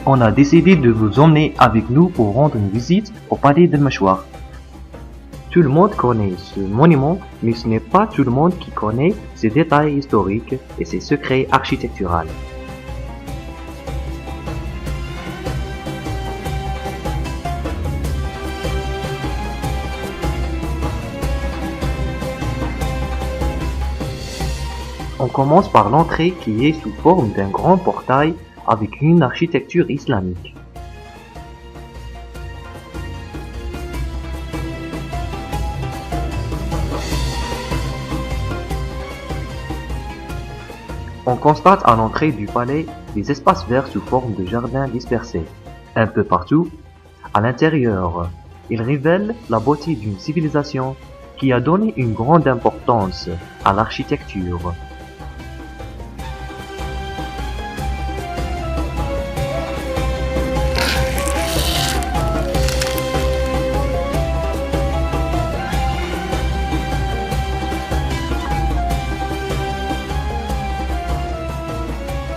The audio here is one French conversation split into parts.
On a décidé de vous emmener avec nous pour rendre une visite au palais d'Al Machwar. Tout le monde connaît ce monument, mais ce n'est pas tout le monde qui connaît ses détails historiques et ses secrets architecturaux. On commence par l'entrée qui est sous forme d'un grand portail avec une architecture islamique. On constate à l'entrée du palais des espaces verts sous forme de jardins dispersés, un peu partout. À l'intérieur, ils révèlent la beauté d'une civilisation qui a donné une grande importance à l'architecture.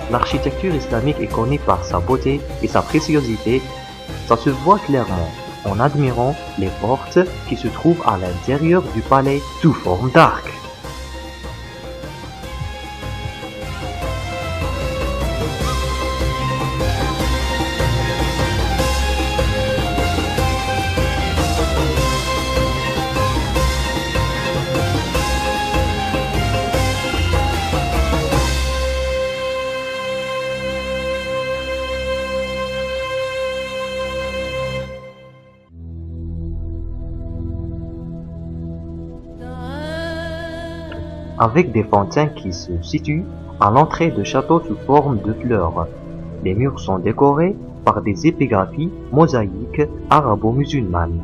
L'architecture islamique est connue par sa beauté et sa préciosité. Ça se voit clairement en admirant les portes qui se trouvent à l'intérieur du palais sous forme d'arc. Avec des fontaines qui se situent à l'entrée de châteaux sous forme de fleurs. Les murs sont décorés par des épigraphies mosaïques arabo-musulmanes.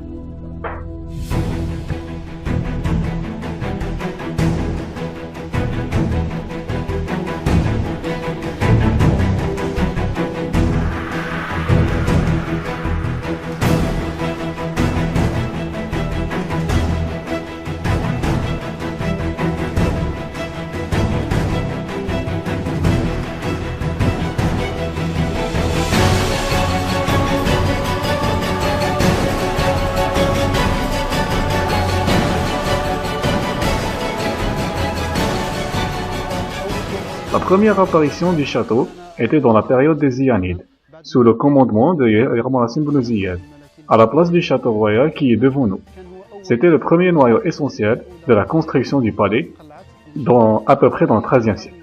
La première apparition du château était dans la période des Ziyanides, sous le commandement de Yarmalasin ibn Ziyad, à la place du château royal qui est devant nous. C'était le premier noyau essentiel de la construction du palais, à peu près dans le XIIIe siècle.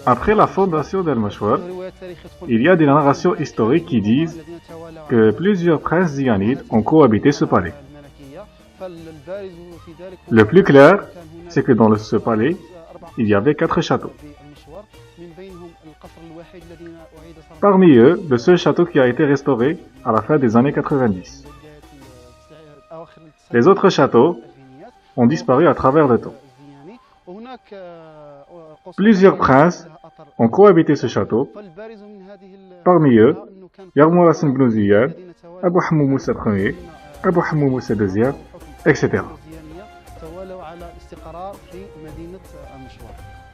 Après la fondation d'Al Machwar, il y a des narrations historiques qui disent que plusieurs princes ziyanides ont cohabité ce palais. Le plus clair, c'est que dans ce palais, il y avait 4 châteaux. Parmi eux, le seul château qui a été restauré à la fin des années 90. Les autres châteaux ont disparu à travers le temps. Plusieurs princes ont cohabité ce château. Parmi eux, Yarmalasin ibn Ziyad, Abu Hamou Moussa Ier, Abu Hamou Moussa II, etc.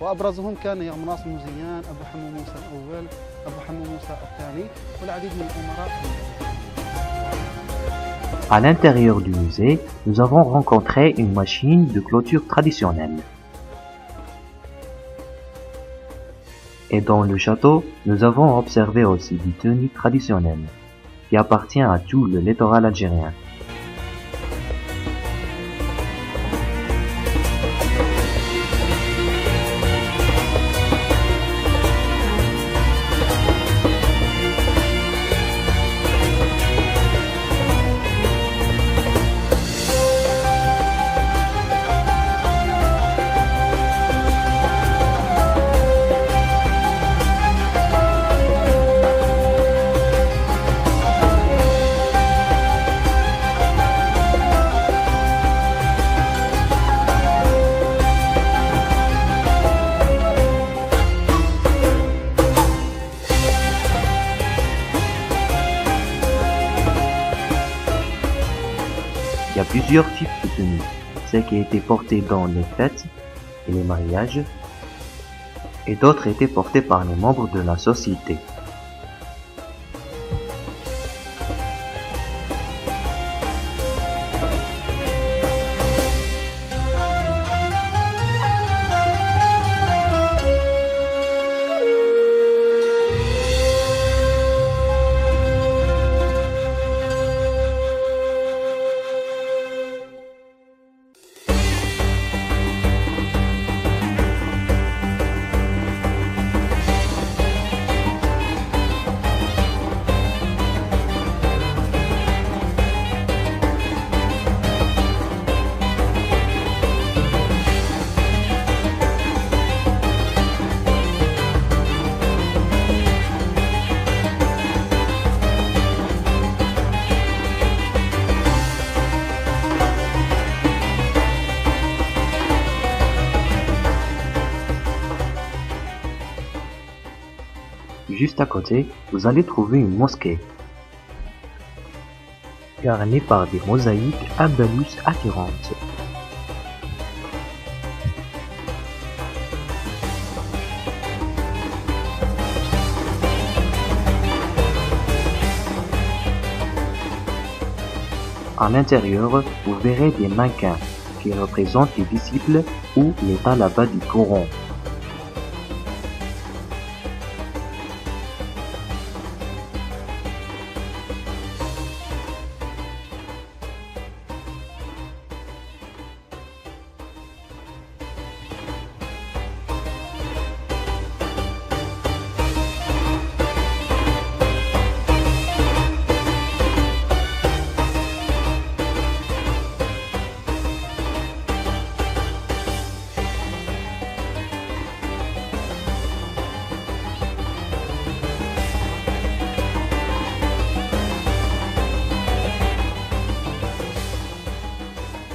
وأبرزهم كان يغمراس موزيان، أبو حمو موسى الأول، أبو حمو موسى الثاني، والعديد من الأمراء. À l'intérieur du musée, nous avons rencontré une machine de clôture traditionnelle. Et dans le château, nous avons observé aussi des tenues traditionnelles, qui appartiennent à tout le littoral algérien. Il y a plusieurs types de tenues, celles qui étaient portées dans les fêtes et les mariages, et d'autres étaient portées par les membres de la société. Juste à côté, vous allez trouver une mosquée, garnie par des mosaïques andalous attirantes. À l'intérieur, vous verrez des mannequins qui représentent les disciples ou les talabas du Coran.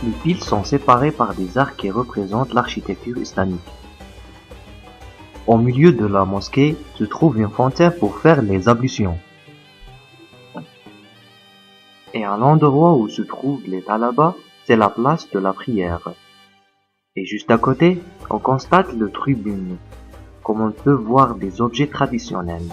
Les piles sont séparées par des arcs qui représentent l'architecture islamique. Au milieu de la mosquée se trouve une fontaine pour faire les ablutions. Et à l'endroit où se trouvent les talabas, c'est la place de la prière. Et juste à côté, on constate le tribune, comme on peut voir des objets traditionnels.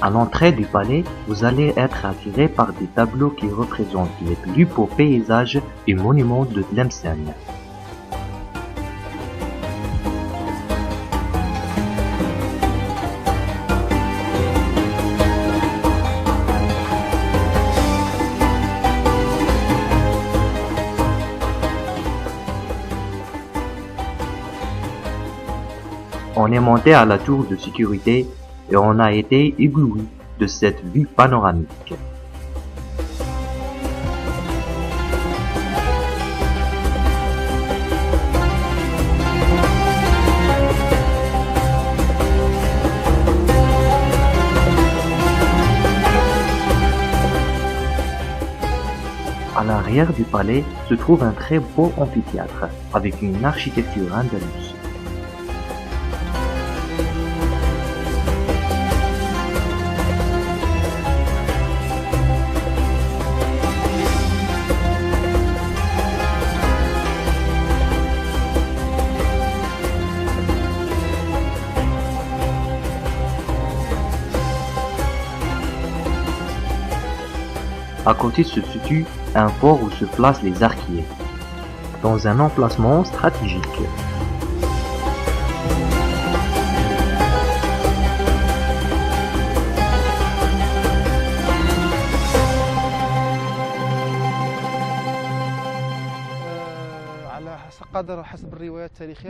À l'entrée du palais, vous allez être attiré par des tableaux qui représentent les plus beaux paysages et monuments de Tlemcen. On est monté à la tour de sécurité et on a été ébloui de cette vue panoramique. À l'arrière du palais se trouve un très beau amphithéâtre avec une architecture andalouse. À côté se situe un fort où se placent les arquiers, dans un emplacement stratégique.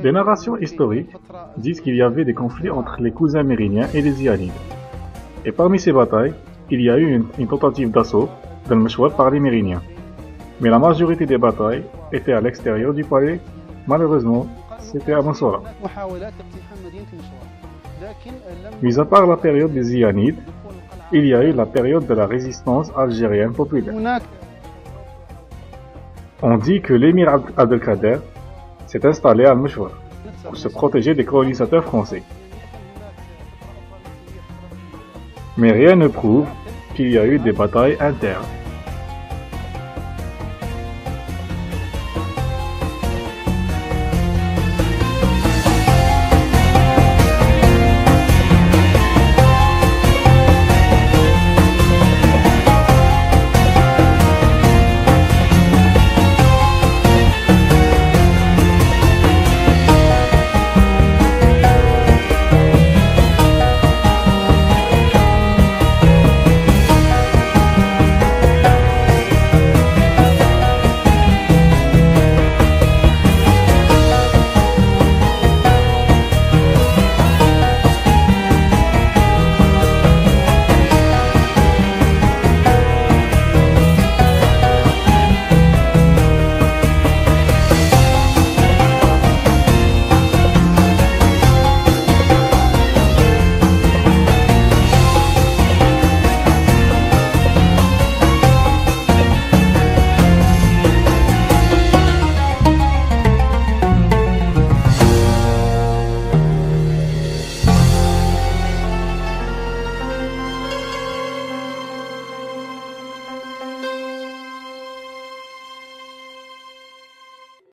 Des narrations historiques disent qu'il y avait des conflits entre les cousins méryniens et les Zianides. Et parmi ces batailles, il y a eu une tentative d'assaut d'Al-Meshwar par les Méryniens. Mais la majorité des batailles étaient à l'extérieur du palais. Malheureusement, c'était à Mansoura. Mis à part la période des Zianides, il y a eu la période de la résistance algérienne populaire. On dit que l'émir Abdelkader s'est installé à Al-Meshwar pour se protéger des colonisateurs français. Mais rien ne prouve qu'il y a eu des batailles internes.